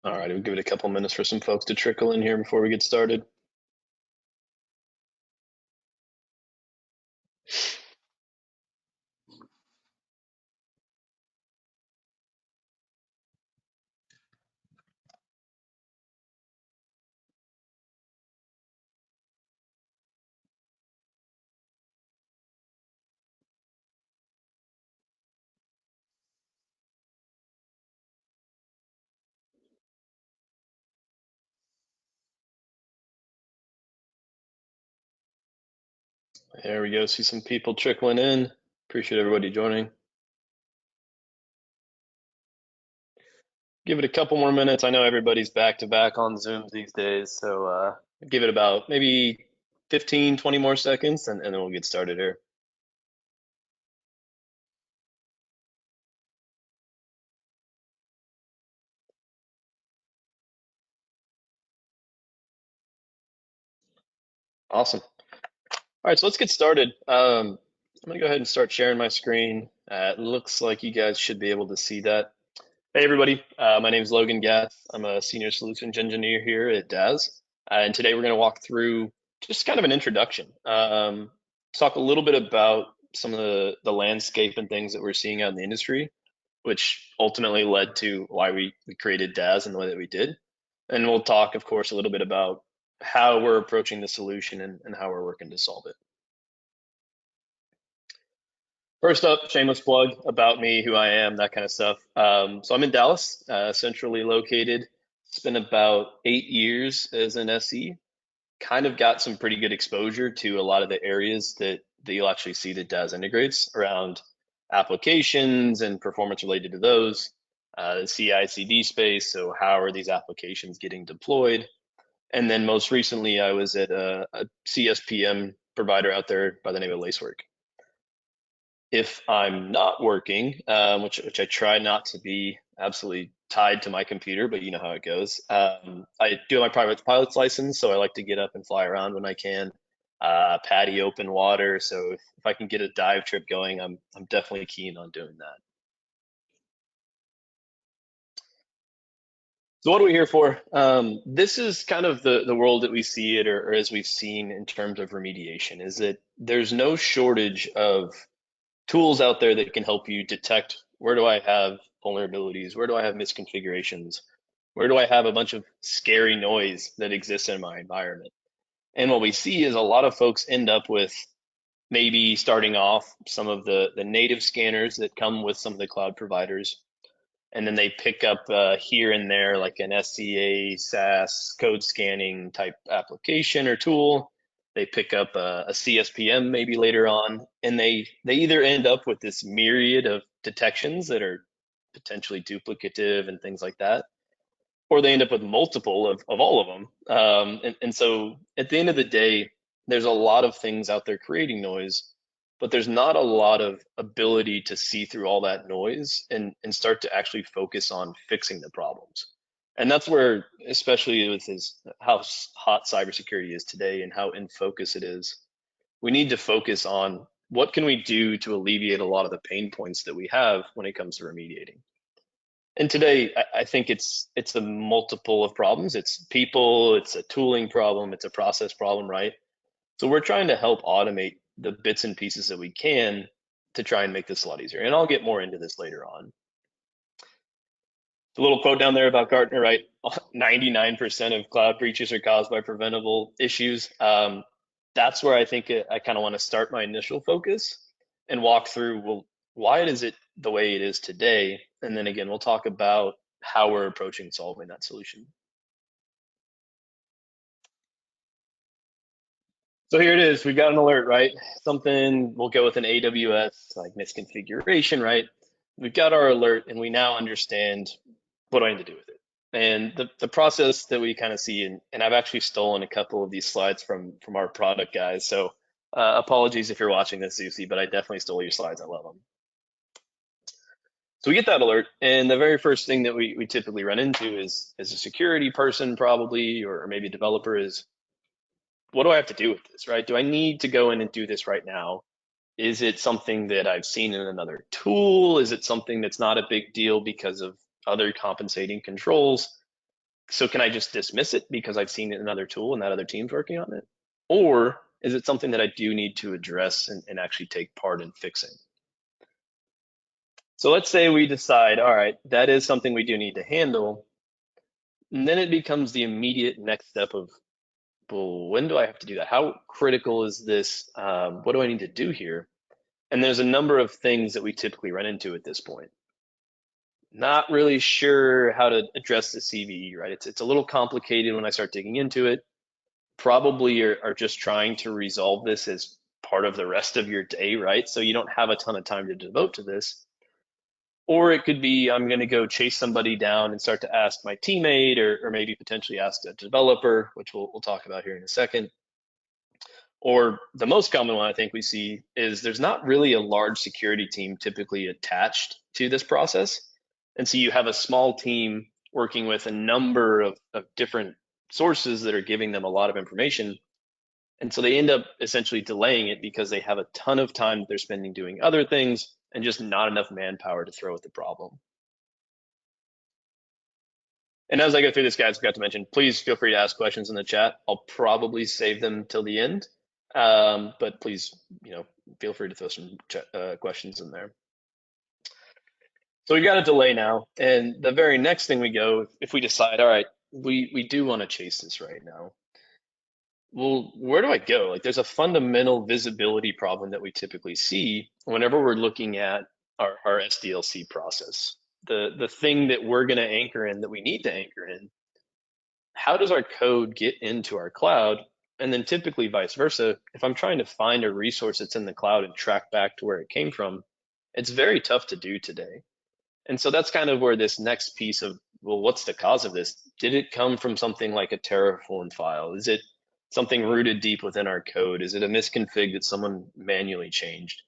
All right, we'll give it a couple minutes for some folks to trickle in here before we get started. There we go. See some people trickling in. Appreciate everybody joining. Give it a couple more minutes. I know everybody's back to back on Zoom these days, so give it about maybe 15, 20 more seconds, and then we'll get started here. Awesome. All right, so let's get started. I'm gonna go ahead and start sharing my screen. It looks like you guys should be able to see that. Hey everybody, my name is Logan Gath. I'm a senior solutions engineer here at Dazz, and today we're going to walk through just kind of an introduction. Talk a little bit about some of the landscape and things that we're seeing out in the industry, which ultimately led to why we created Dazz in the way that we did. And we'll talk, of course, a little bit about how we're approaching the solution and how we're working to solve it. First up, shameless plug about me, who I am, that kind of stuff. So I'm in Dallas, centrally located. Spent about 8 years as an SE. Kind of got some pretty good exposure to a lot of the areas that you'll actually see that Dazz integrates around applications and performance related to those. The CI/CD space. So how are these applications getting deployed? And then most recently, I was at a CSPM provider out there by the name of Lacework. If I'm not working, which I try not to be absolutely tied to my computer, but you know how it goes. I do have my private pilot's license, so I like to get up and fly around when I can. PADI open water, so if I can get a dive trip going, I'm definitely keen on doing that. So what are we here for? This is kind of the world that we see it, or as we've seen in terms of remediation, is that there's no shortage of tools out there that can help you detect where do I have vulnerabilities, where do I have misconfigurations, where do I have a bunch of scary noise that exists in my environment. And what we see is a lot of folks end up with maybe starting off some of the native scanners that come with some of the cloud providers, and then they pick up here and there like an SCA, SAS, code scanning type application or tool. They pick up a CSPM maybe later on, and they either end up with this myriad of detections that are potentially duplicative and things like that, or they end up with multiple of all of them. And so at the end of the day, there's a lot of things out there creating noise, but there's not a lot of ability to see through all that noise and start to actually focus on fixing the problems. And that's where, especially with how hot cybersecurity is today and how in focus it is, we need to focus on what can we do to alleviate a lot of the pain points that we have when it comes to remediating. And today, I think it's a multiple of problems. It's people, it's a tooling problem, it's a process problem, right? So we're trying to help automate the bits and pieces that we can to try and make this a lot easier. And I'll get more into this later on. The little quote down there about Gartner, right? 99% of cloud breaches are caused by preventable issues. That's where I think I kind of want to start my initial focus and walk through, well, why is it the way it is today? And then again, we'll talk about how we're approaching solving that solution. So here it is. We've got an alert, right? Something, we'll go with an AWS like misconfiguration, right? We've got our alert and we now understand what do I need to do with it. And the process that we kind of see, and I've actually stolen a couple of these slides from our product guys. So apologies if you're watching this, Zusi, but I definitely stole your slides. I love them. So we get that alert, and the very first thing that we typically run into is as a security person probably, or maybe a developer is, what do I have to do with this, right? Do I need to go in and do this right now? Is it something that I've seen in another tool? Is it something that's not a big deal because of other compensating controls? So can I just dismiss it because I've seen it in another tool and that other team's working on it? Or is it something that I do need to address and actually take part in fixing? So let's say we decide, all right, that is something we do need to handle. And then it becomes the immediate next step of, well, when do I have to do that? How critical is this? What do I need to do here? And there's a number of things that we typically run into at this point. Not really sure how to address the CVE, right? It's a little complicated when I start digging into it. Probably are just trying to resolve this as part of the rest of your day, right? So you don't have a ton of time to devote to this. Or it could be I'm going to go chase somebody down and start to ask my teammate or maybe potentially ask a developer, which we'll talk about here in a second. Or the most common one I think we see is there's not really a large security team typically attached to this process. And so you have a small team working with a number of different sources that are giving them a lot of information. And so they end up essentially delaying it because they have a ton of time that they're spending doing other things and just not enough manpower to throw at the problem. And as I go through this, guys, I forgot to mention, please feel free to ask questions in the chat. I'll probably save them till the end. But please, feel free to throw some questions in there. So we got a delay now. And the very next thing we go, if we decide, all right, we do want to chase this right now. Well, where do I go? Like, there's a fundamental visibility problem that we typically see whenever we're looking at our SDLC process. The thing that we're going to anchor in, that we need to anchor in, how does our code get into our cloud? And then typically vice versa, if I'm trying to find a resource that's in the cloud and track back to where it came from, it's very tough to do today. And so that's kind of where this next piece of, well, what's the cause of this? Did it come from something like a Terraform file? Is it something rooted deep within our code? Is it a misconfig that someone manually changed?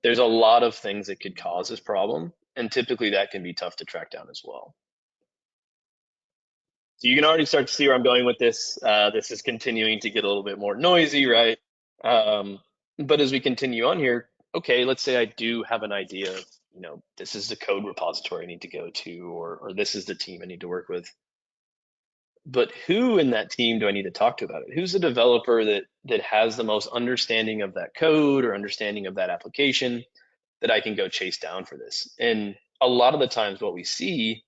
There's a lot of things that could cause this problem, and typically that can be tough to track down as well. So you can already start to see where I'm going with this. This is continuing to get a little bit more noisy, right? Um, but as we continue on here, okay, let's say I do have an idea of, this is the code repository I need to go to, or this is the team I need to work with. But who in that team do I need to talk to about it? Who's the developer that has the most understanding of that code or understanding of that application that I can go chase down for this? And a lot of the times what we see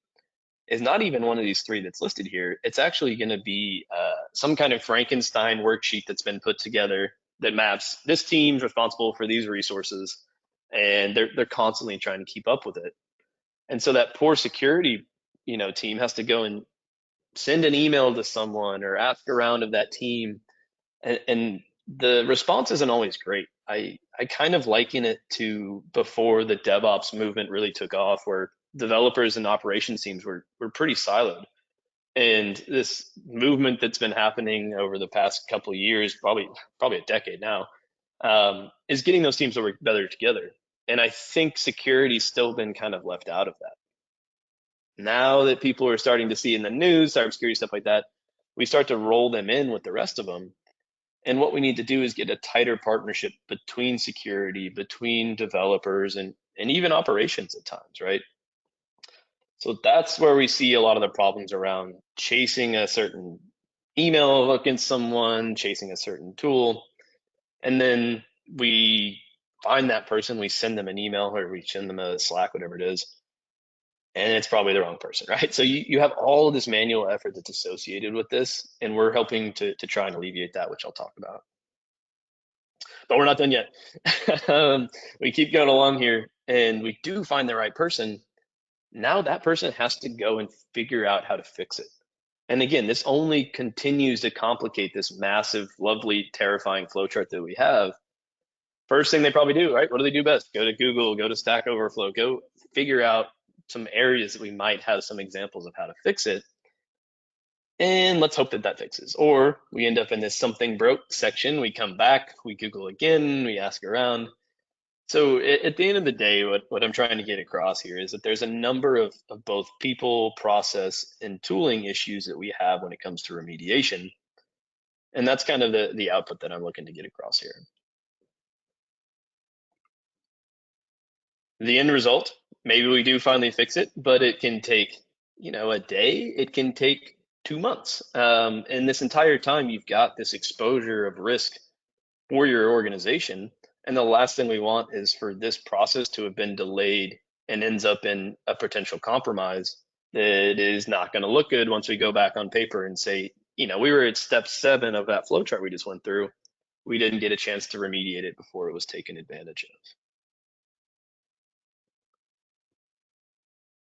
is not even one of these three that's listed here. It's actually going to be some kind of Frankenstein worksheet that's been put together that maps this team's responsible for these resources, and they're constantly trying to keep up with it. And so that poor security, team has to go and send an email to someone or ask around of that team, and the response isn't always great. I kind of liken it to before the DevOps movement really took off, where developers and operations teams were pretty siloed. And this movement that's been happening over the past couple of years, probably a decade now, is getting those teams to work better together. And I think security's still been kind of left out of that. Now that people are starting to see in the news, cybersecurity stuff like that, we start to roll them in with the rest of them. And what we need to do is get a tighter partnership between security, between developers, and even operations at times, right? So that's where we see a lot of the problems around chasing a certain email against someone, chasing a certain tool, and then we find that person, we send them an email or we send them a Slack, whatever it is, and it's probably the wrong person, right? So you have all of this manual effort that's associated with this, and we're helping to try and alleviate that, which I'll talk about. But we're not done yet. We keep going along here, and we do find the right person. Now that person has to go and figure out how to fix it. And again, this only continues to complicate this massive, lovely, terrifying flowchart that we have. First thing they probably do, right? What do they do best? Go to Google, go to Stack Overflow, go figure out some areas that we might have some examples of how to fix it. And let's hope that that fixes. Or we end up in this something broke section. We come back, we Google again, we ask around. So at the end of the day, what I'm trying to get across here is that there's a number of both people, process, and tooling issues that we have when it comes to remediation. And that's kind of the output that I'm looking to get across here. The end result, maybe we do finally fix it, but it can take, a day. It can take 2 months. And this entire time, you've got this exposure of risk for your organization. And the last thing we want is for this process to have been delayed and ends up in a potential compromise that is not going to look good once we go back on paper and say, we were at step 7 of that flow chart we just went through. We didn't get a chance to remediate it before it was taken advantage of.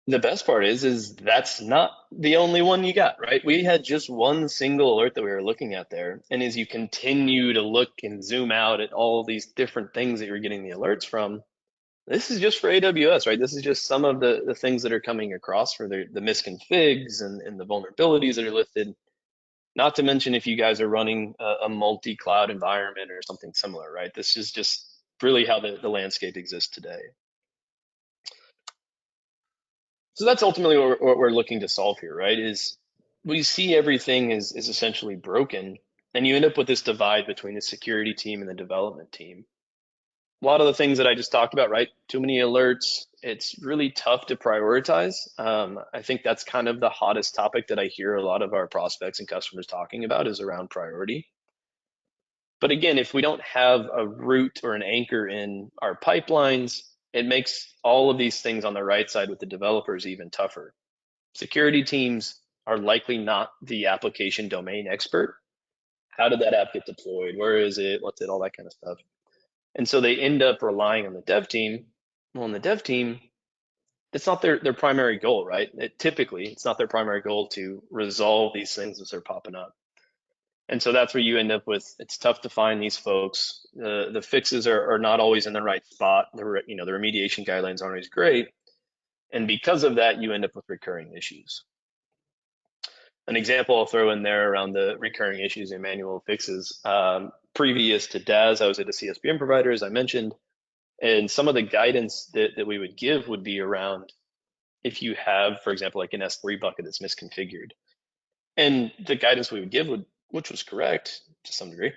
The best part is that's not the only one you got, right? We had just one single alert that we were looking at there. And as you continue to look and zoom out at all these different things that you're getting the alerts from, this is just for AWS, right? This is just some of the things that are coming across for the misconfigs and the vulnerabilities that are listed. Not to mention if you guys are running a multi-cloud environment or something similar, right? This is just really how the landscape exists today. So that's ultimately what we're looking to solve here, right? Is we see everything is essentially broken, and you end up with this divide between the security team and the development team. A lot of the things that I just talked about, right? Too many alerts. It's really tough to prioritize. I think that's kind of the hottest topic that I hear a lot of our prospects and customers talking about is around priority. But again, if we don't have a root or an anchor in our pipelines, it makes all of these things on the right side with the developers even tougher. Security teams are likely not the application domain expert. How did that app get deployed? Where is it? What's it? All that kind of stuff. And so they end up relying on the dev team. Well, in the dev team, it's not their primary goal, right? Typically, it's not their primary goal to resolve these things as they're popping up. And so that's where you end up with, it's tough to find these folks. The fixes are not always in the right spot. The remediation guidelines aren't always great. And because of that, you end up with recurring issues. An example I'll throw in there around the recurring issues and manual fixes. Previous to Dazz, I was at a CSPM provider, as I mentioned, and some of the guidance that we would give would be around if you have, for example, like an S3 bucket that's misconfigured. And the guidance we would give would, which was correct to some degree,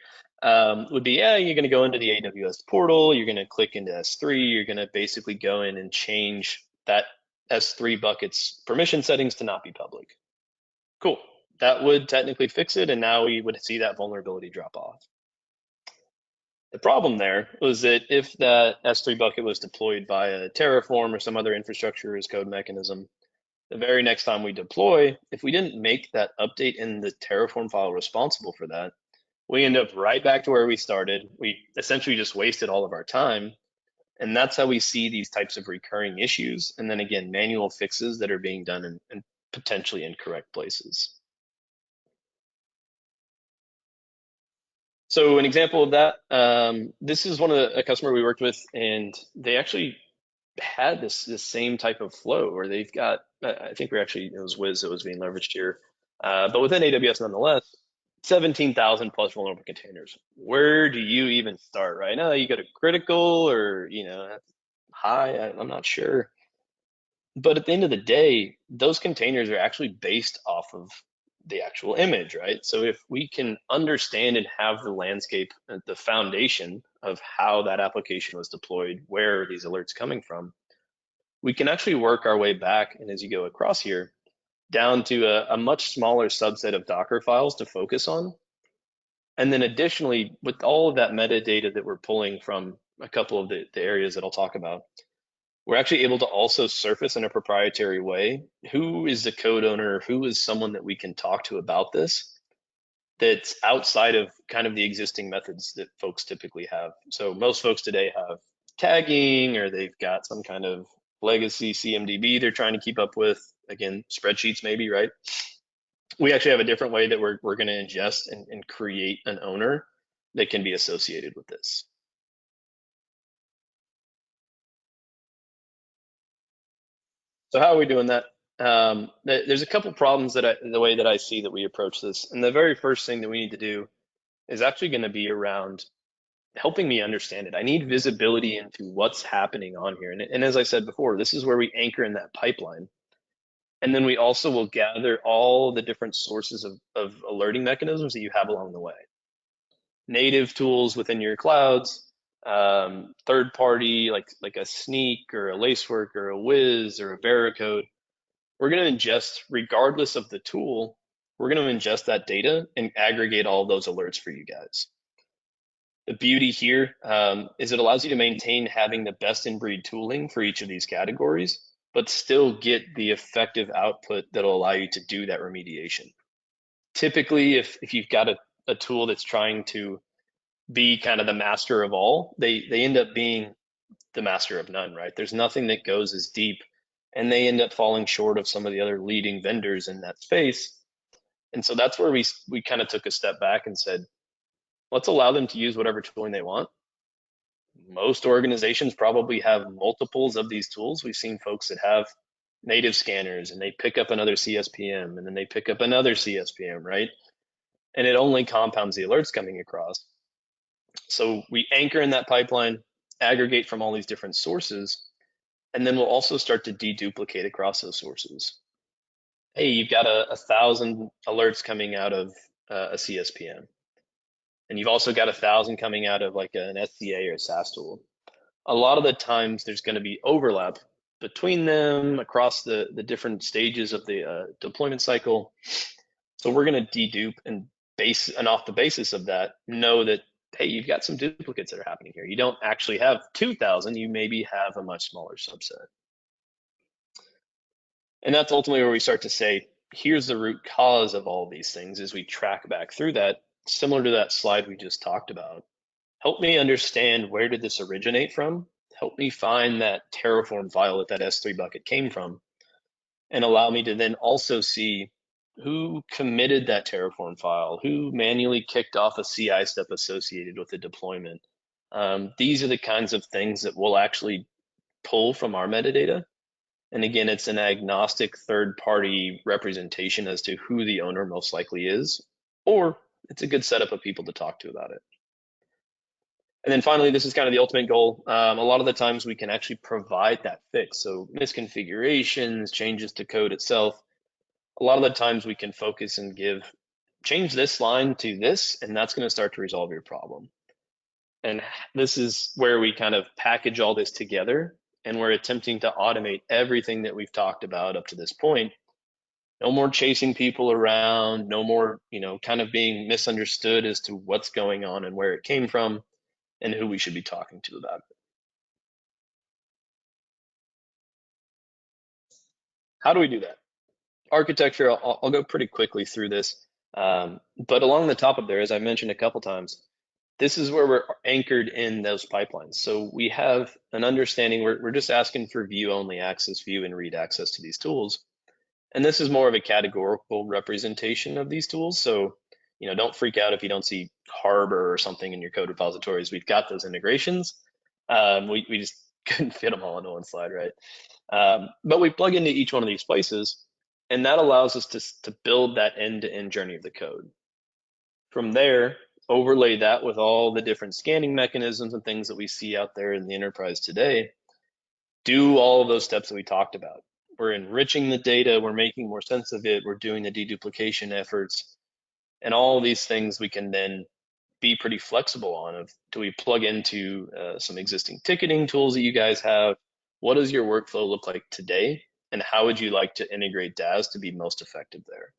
would be, yeah, you're going to go into the AWS portal, you're going to click into S3, you're going to basically go in and change that S3 bucket's permission settings to not be public. Cool. That would technically fix it, and now we would see that vulnerability drop off. The problem there was that if that S3 bucket was deployed via Terraform or some other infrastructure as code mechanism, the very next time we deploy, if we didn't make that update in the Terraform file responsible for that, we end up right back to where we started. We essentially just wasted all of our time. And that's how we see these types of recurring issues. And then again, manual fixes that are being done in potentially incorrect places. So an example of that, this is a customer we worked with, and they actually had this same type of flow where they've got, I think it was Wiz that was being leveraged here, but within AWS nonetheless, 17,000 plus vulnerable containers. Where do you even start, right? Now you go to critical or, high, I'm not sure. But at the end of the day, those containers are actually based off of the actual image, right? So if we can understand and have the landscape, the foundation of how that application was deployed, where are these alerts coming from, we can actually work our way back. And as you go across here, down to a much smaller subset of Docker files to focus on. And then additionally, with all of that metadata that we're pulling from a couple of the areas that I'll talk about, we're actually able to also surface in a proprietary way who is the code owner, who is someone that we can talk to about this that's outside of kind of the existing methods that folks typically have. So most folks today have tagging, or they've got some kind of legacy CMDB they're trying to keep up with. Again, spreadsheets maybe, right? We actually have a different way that we're going to ingest and create an owner that can be associated with this. So how are we doing that? There's a couple problems the way that I see that we approach this. And the very first thing that we need to do is actually going to be around helping me understand it. I need visibility into what's happening on here. And as I said before, this is where we anchor in that pipeline. And then we also will gather all the different sources of alerting mechanisms that you have along the way. Native tools within your clouds, third party like a Sneak or a Lacework or a Wiz or a Veracode. We're going to ingest regardless of the tool we're going to ingest that data and aggregate all those alerts for you guys. The beauty here is it allows you to maintain having the best in breed tooling for each of these categories, but still get the effective output that'll allow you to do that remediation. Typically, if you've got a tool that's trying to be kind of the master of all, they end up being the master of none, right? There's nothing that goes as deep, and they end up falling short of some of the other leading vendors in that space. And so that's where we kind of took a step back and said, let's allow them to use whatever tooling they want. Most organizations probably have multiples of these tools. We've seen folks that have native scanners and they pick up another CSPM and then they pick up another CSPM, right? And it only compounds the alerts coming across. So we anchor in that pipeline, aggregate from all these different sources, and then we'll also start to deduplicate across those sources. Hey, you've got 1,000 alerts coming out of a CSPM, and you've also got 1,000 coming out of like an SCA or a SaaS tool. A lot of the times there's going to be overlap between them across the different stages of the deployment cycle. So we're going to dedupe and off the basis of that, know that, hey, you've got some duplicates that are happening here. You don't actually have 2,000, you maybe have a much smaller subset. And that's ultimately where we start to say, here's the root cause of all these things as we track back through that, similar to that slide we just talked about. Help me understand, where did this originate from? Help me find that Terraform file that S3 bucket came from, and allow me to then also see who committed that Terraform file, who manually kicked off a CI step associated with the deployment. These are the kinds of things that we'll actually pull from our metadata. And again, it's an agnostic third-party representation as to who the owner most likely is, or it's a good setup of people to talk to about it. And then finally, this is kind of the ultimate goal. A lot of the times we can actually provide that fix. So misconfigurations, changes to code itself. A lot of the times we can focus and change this line to this, and that's going to start to resolve your problem. And this is where we kind of package all this together, and we're attempting to automate everything that we've talked about up to this point. No more chasing people around, no more, kind of being misunderstood as to what's going on and where it came from and who we should be talking to about it. How do we do that? Architecture, I'll go pretty quickly through this. But along the top of there, as I mentioned a couple times, this is where we're anchored in those pipelines. So we have an understanding, we're just asking for view-only access, view and read access to these tools. And this is more of a categorical representation of these tools. So, don't freak out if you don't see Harbor or something in your code repositories. We've got those integrations. We just couldn't fit them all into one slide, right? But we plug into each one of these places, and that allows us to build that end-to-end journey of the code. From there, overlay that with all the different scanning mechanisms and things that we see out there in the enterprise today, do all of those steps that we talked about. We're enriching the data, we're making more sense of it, we're doing the deduplication efforts, and all of these things we can then be pretty flexible on. Do we plug into some existing ticketing tools that you guys have? What does your workflow look like today? And how would you like to integrate Dazz to be most effective there?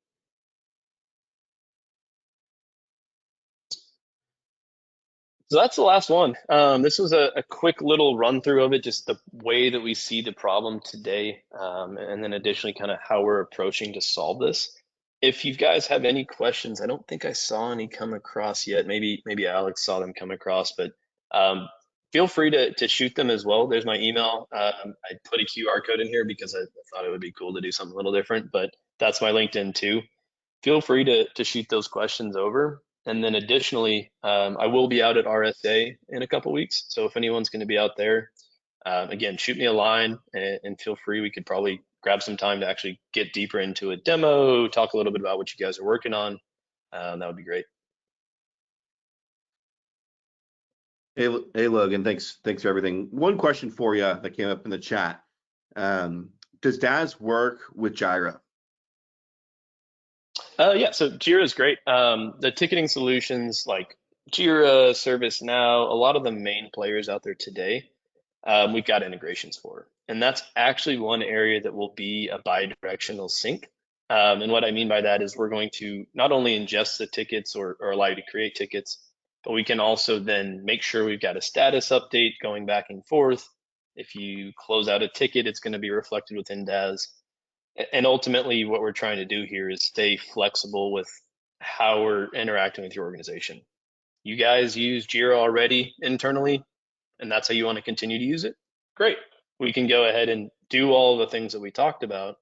So that's the last one. This was a quick little run through of it, just the way that we see the problem today, and then additionally kind of how we're approaching to solve this. If you guys have any questions, I don't think I saw any come across yet. Maybe Alex saw them come across, but feel free to shoot them as well. There's my email. I put a QR code in here because I thought it would be cool to do something a little different, but that's my LinkedIn too. Feel free to shoot those questions over. And then additionally, I will be out at RSA in a couple weeks. So if anyone's going to be out there, again, shoot me a line and feel free. We could probably grab some time to actually get deeper into a demo, talk a little bit about what you guys are working on. That would be great. Hey, Logan, thanks for everything. One question for you that came up in the chat. Does Dazz work with Jira? Yeah, so Jira is great. The ticketing solutions like Jira, ServiceNow, a lot of the main players out there today, we've got integrations for. And that's actually one area that will be a bi-directional sync. And what I mean by that is we're going to not only ingest the tickets or allow you to create tickets, but we can also then make sure we've got a status update going back and forth. If you close out a ticket, it's going to be reflected within Dazz. And ultimately, what we're trying to do here is stay flexible with how we're interacting with your organization. You guys use Jira already internally, and that's how you want to continue to use it. Great. We can go ahead and do all the things that we talked about,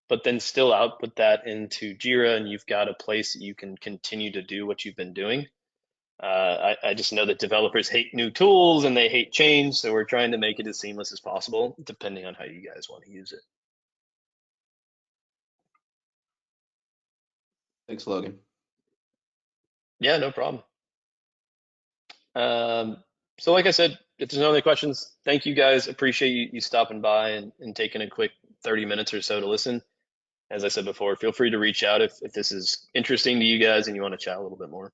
but then still output that into Jira, and you've got a place that you can continue to do what you've been doing. I just know that developers hate new tools and they hate change, so we're trying to make it as seamless as possible, depending on how you guys want to use it. Thanks, Logan. Yeah, no problem. Um, so like I said, if there's no other questions, thank you guys. Appreciate you stopping by and taking a quick 30 minutes or so to listen. As I said before, feel free to reach out if this is interesting to you guys and you want to chat a little bit more.